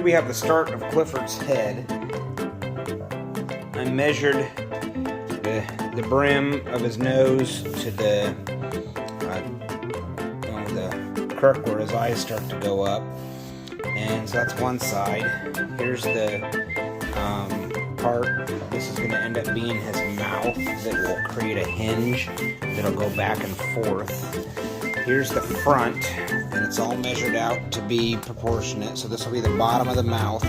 we have the start of Clifford's head. I measured the brim of his nose to the crook where his eyes start to go up, and so that's one side. Here's the part. This is going to end up being his mouth that will create a hinge that'll go back and forth. Here's the front, and it's all measured out to be proportionate. So this will be the bottom of the mouth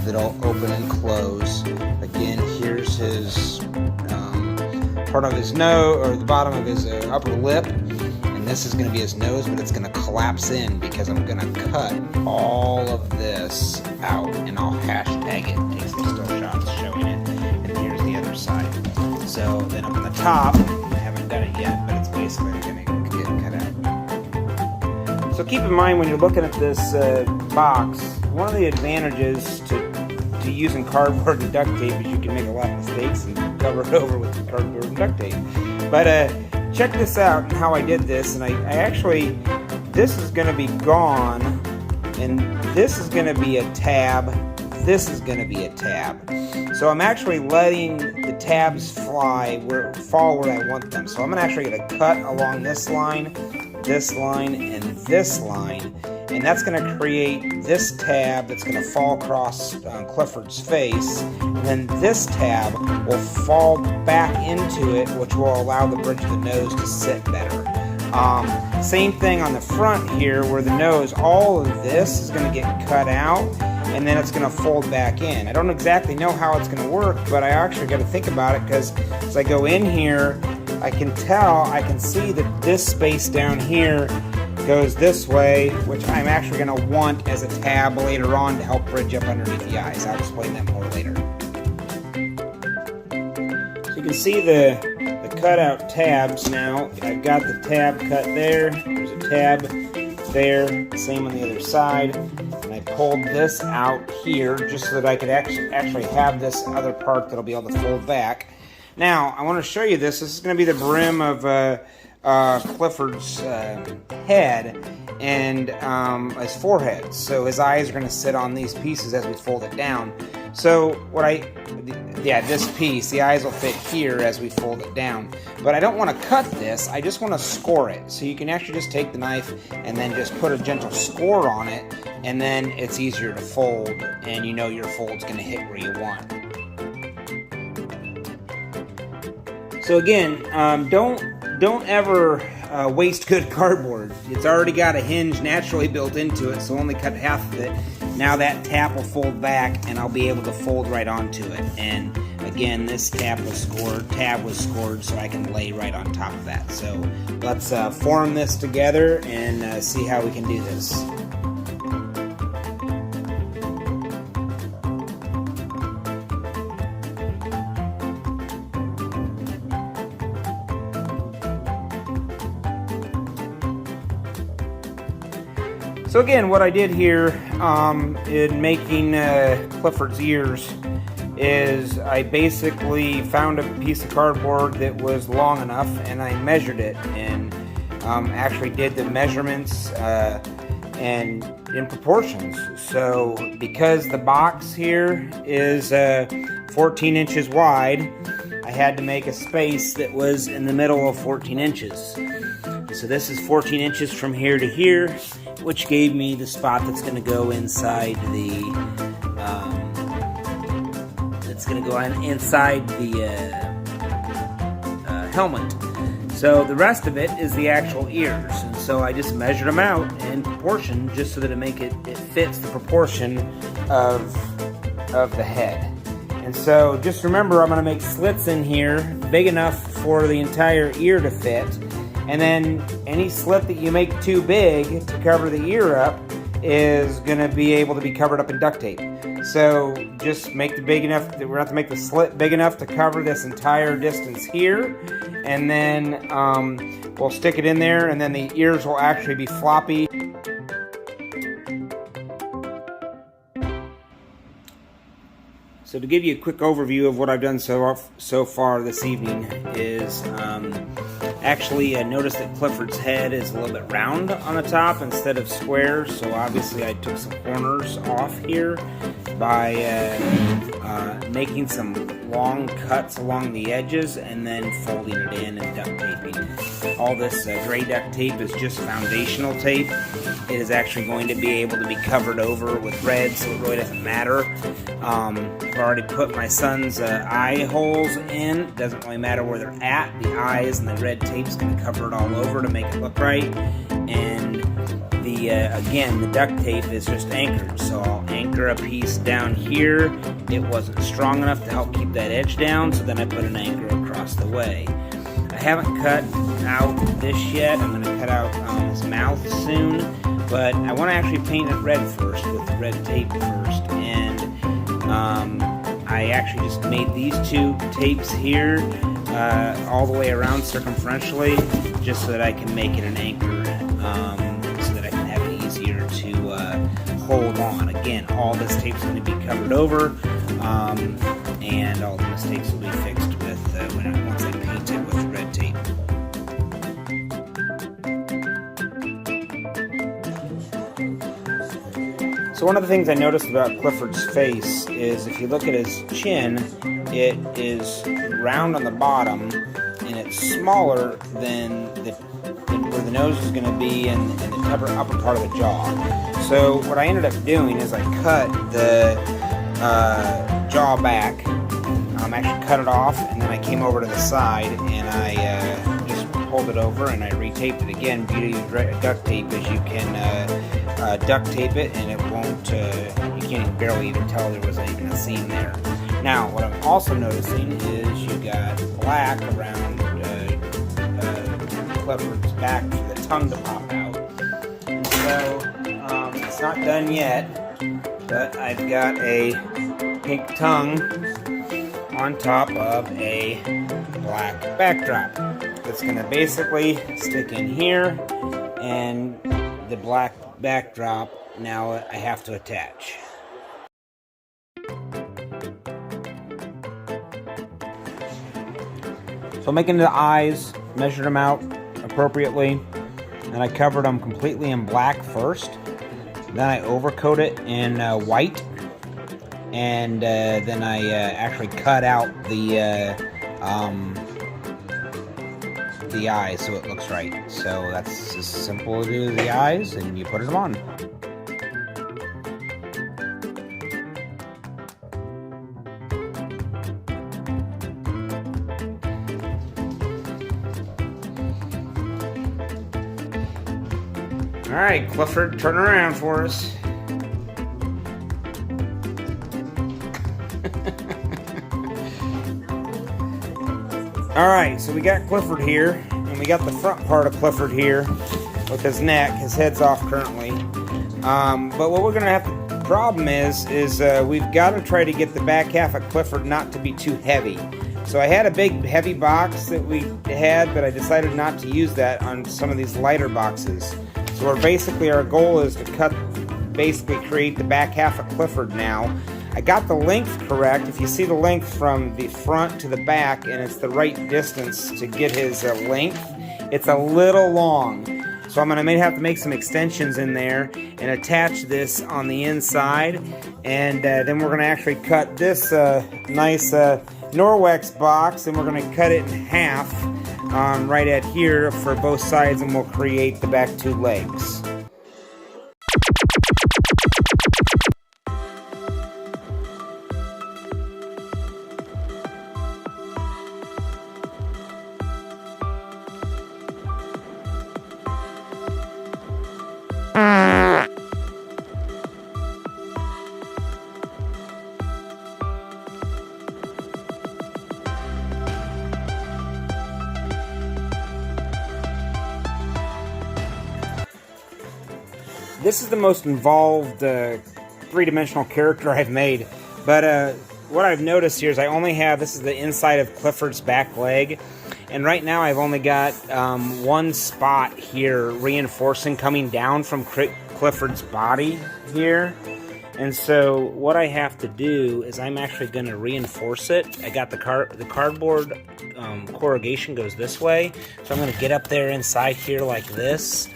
that'll open and close. Again, here's his part of his nose, or the bottom of his upper lip, and this is going to be his nose, but it's going to collapse in because I'm going to cut all of this out, and I'll hashtag it, take some still shots showing it, and here's the other side. So then up on the top, I haven't done it yet, but it's basically going to get cut out. So keep in mind when you're looking at this box, one of the advantages to using cardboard and duct tape is you can make a lot of mistakes and cover it over with cardboard and duct tape. But check this out, how I did this, and I actually, this is going to be gone, and this is going to be a tab, this is going to be a tab. So I'm actually letting the tabs fall where I want them. So I'm actually going to cut along this line, and this line, and that's going to create this tab that's going to fall across Clifford's face, and then this tab will fall back into it, which will allow the bridge of the nose to sit better. Same thing on the front here, where the nose, all of this is going to get cut out, and then it's going to fold back in. I don't exactly know how it's going to work, but I actually got to think about it, because as I go in here, I can see that this space down here goes this way, which I'm actually going to want as a tab later on to help bridge up underneath the eyes. I'll explain that more later. So you can see the cutout tabs now. I've got the tab cut there. There's a tab there. Same on the other side. And I pulled this out here just so that I could actually have this other part that'll be able to fold back. Now, I want to show you this. This is going to be the brim of Clifford's head and his forehead. So his eyes are going to sit on these pieces as we fold it down. So this piece, the eyes will fit here as we fold it down. But I don't want to cut this, I just want to score it. So you can actually just take the knife and then just put a gentle score on it, and then it's easier to fold, and you know your fold's going to hit where you want. So again, don't ever waste good cardboard. It's already got a hinge naturally built into it, so only cut half of it. Now that tab will fold back, and I'll be able to fold right onto it. And again, this tab was scored, so I can lay right on top of that. So let's form this together and see how we can do this. So again, what I did here in making Clifford's ears is I basically found a piece of cardboard that was long enough, and I measured it, and actually did the measurements and in proportions. So because the box here is 14 inches wide, I had to make a space that was in the middle of 14 inches. So this is 14 inches from here to here, which gave me the spot that's going to go inside the helmet. So the rest of it is the actual ears, and so I just measured them out in proportion just so that it fits the proportion of the head. And so just remember, I'm going to make slits in here big enough for the entire ear to fit. And then any slit that you make too big to cover the ear up is going to be able to be covered up in duct tape. So just make we're going to have to make the slit big enough to cover this entire distance here. And then we'll stick it in there, and then the ears will actually be floppy. So to give you a quick overview of what I've done so far this evening is Actually, I noticed that Clifford's head is a little bit round on the top instead of square, so obviously I took some corners off here by making some long cuts along the edges and then folding it in and duct taping. All this gray duct tape is just foundational tape. It is actually going to be able to be covered over with red, so it really doesn't matter. I've already put my son's eye holes in. It doesn't really matter where they're at. The eyes and the red tape's going to cover it all over to make it look right. And again, the duct tape is just anchored, so I'll anchor a piece down here. It wasn't strong enough to help keep that edge down, so then I put an anchor across the way. I haven't cut out this yet. I'm going to cut out his mouth soon, but I want to actually paint it red first with red tape first. And I actually just made these two tapes here all the way around circumferentially, just so that I can make it an anchor, so that I can have it easier to hold on. Again, all this tape's going to be covered over, and all the mistakes will be fixed with once I paint it with red tape. So one of the things I noticed about Clifford's face is if you look at his chin, it is round on the bottom and it's smaller than where the nose is going to be and the upper part of the jaw. So what I ended up doing is I cut the jaw back. Actually cut it off, and then I came over to the side and I just pulled it over and I retaped it again. Beauty of duct tape is you can duct tape it and it won't, you can't even barely even tell there was even a seam there. Now what I'm also noticing is you got black around Clifford's back for the tongue to pop out. And so it's not done yet, but I've got a pink tongue on top of a black backdrop. That's going to basically stick in here, and the black backdrop now I have to attach. So I'm making the eyes, measured them out appropriately, and I covered them completely in black first. Then I overcoat it in white. And then I actually cut out the eyes so it looks right. So that's as simple as it is, the eyes, and you put them on. All right, Clifford, turn around for us. Alright, so we got Clifford here, and we got the front part of Clifford here with his neck. His head's off currently. But what we're going to have to, the problem is we've got to try to get the back half of Clifford not to be too heavy. So I had a big heavy box that we had, but I decided not to use that on some of these lighter boxes. So our goal is to basically create the back half of Clifford now. I got the length correct. If you see the length from the front to the back, and it's the right distance to get his length, it's a little long. So I'm going to have to make some extensions in there and attach this on the inside. And then we're going to actually cut this nice Norwex box, and we're going to cut it in half right at here for both sides, and we'll create the back two legs. This is the most involved three-dimensional character I've made, but what I've noticed here is this is the inside of Clifford's back leg, and right now I've only got one spot here reinforcing coming down from Clifford's body here, And so what I have to do is I'm actually going to reinforce it. I got the cardboard corrugation goes this way, so I'm going to get up there inside here like this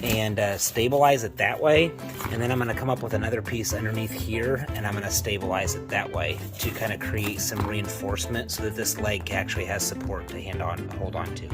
and stabilize it that way, and then I'm going to come up with another piece underneath here and I'm going to stabilize it that way to kind of create some reinforcement so that this leg actually has support to hold on to.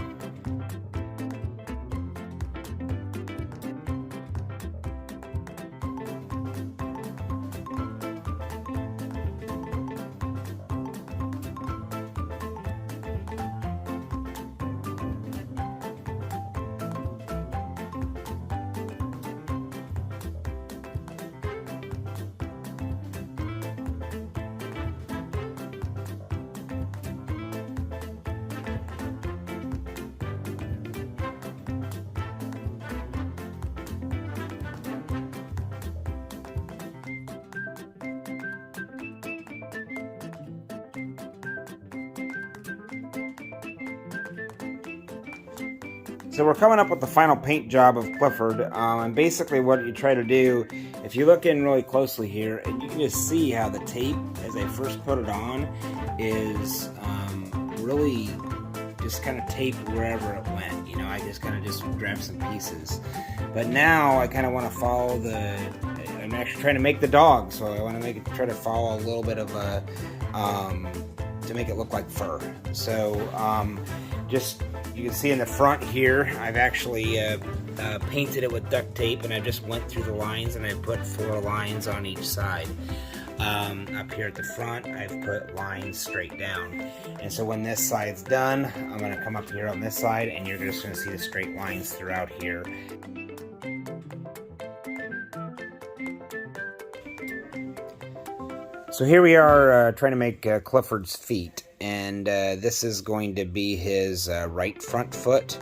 So we're coming up with the final paint job of Clifford, and basically what you try to do, if you look in really closely here, and you can just see how the tape, as I first put it on, is really just kind of taped wherever it went. You know, I just kind of just grabbed some pieces. But now I kind of want to follow I'm actually trying to make the dog, so I want to try to follow a little bit of a, to make it look like fur. So just, you can see in the front here, I've actually painted it with duct tape, and I just went through the lines and I put 4 lines on each side. Up here at the front, I've put lines straight down. And so when this side's done, I'm going to come up here on this side, and you're just going to see the straight lines throughout here. So here we are trying to make Clifford's feet, and this is going to be his right front foot,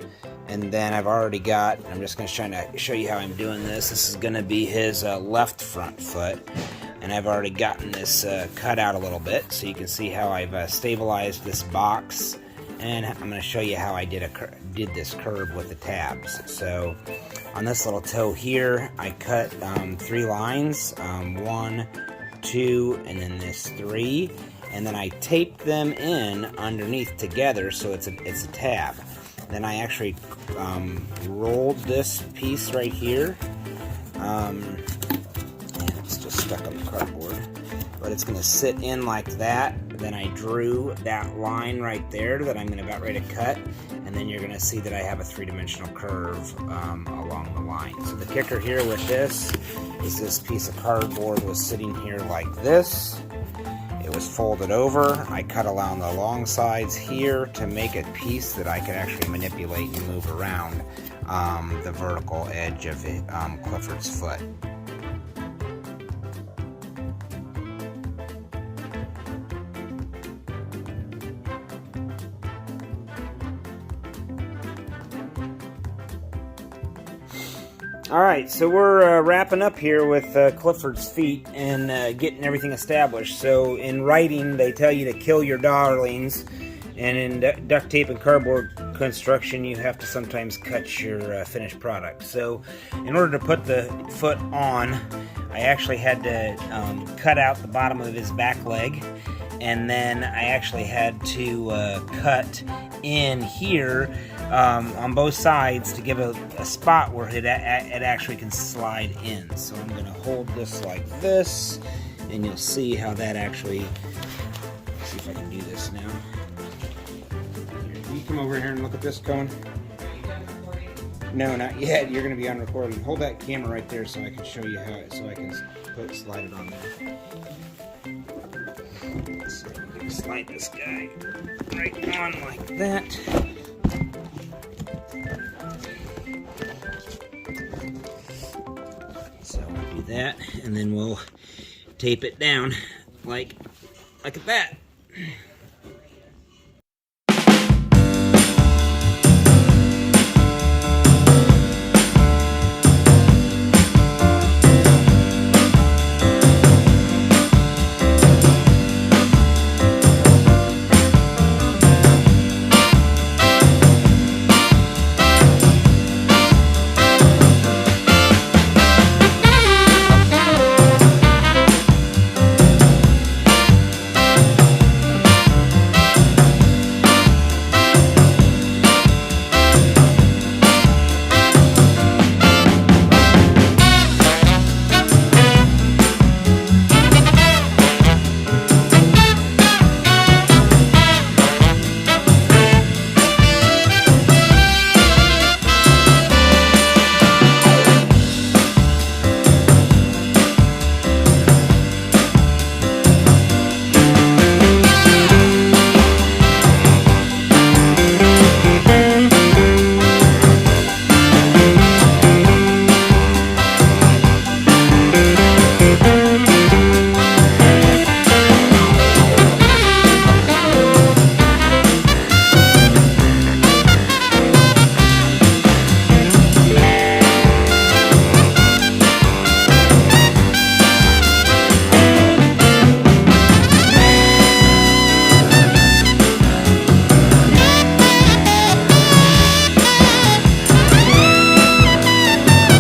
and then I've already got, I'm just going to try to show you how I'm doing this. This is going to be his left front foot, and I've already gotten this cut out a little bit, so you can see how I've stabilized this box, and I'm going to show you how I did this curve with the tabs. So on this little toe here, I cut 3 lines, 1, 2, and then this 3, and then I taped them in underneath together so it's a tab. Then I actually rolled this piece right here, and it's just stuck on the cardboard, but it's going to sit in like that. Then I drew that line right there that I'm about ready to cut, and then you're going to see that I have a 3-dimensional curve along the line. So the kicker here with this is this piece of cardboard was sitting here like this. It was folded over. I cut along the long sides here to make a piece that I could actually manipulate and move around the vertical edge of Clifford's foot. Alright, so we're wrapping up here with Clifford's feet and getting everything established. So in writing, they tell you to kill your darlings, and in duct tape and cardboard construction, you have to sometimes cut your finished product. So in order to put the foot on, I actually had to cut out the bottom of his back leg, and then I actually had to cut in here on both sides to give a spot where it actually can slide in. So I'm going to hold this like this, and you'll see how that actually, let's see if I can do this now. Here, can you come over here and look at this, Cohen? No, not yet. You're going to be on recording. Hold that camera right there so I can show you how, so I can slide it on there. So I'm going to slide this guy right on like that. So we'll do that, and then we'll tape it down like that.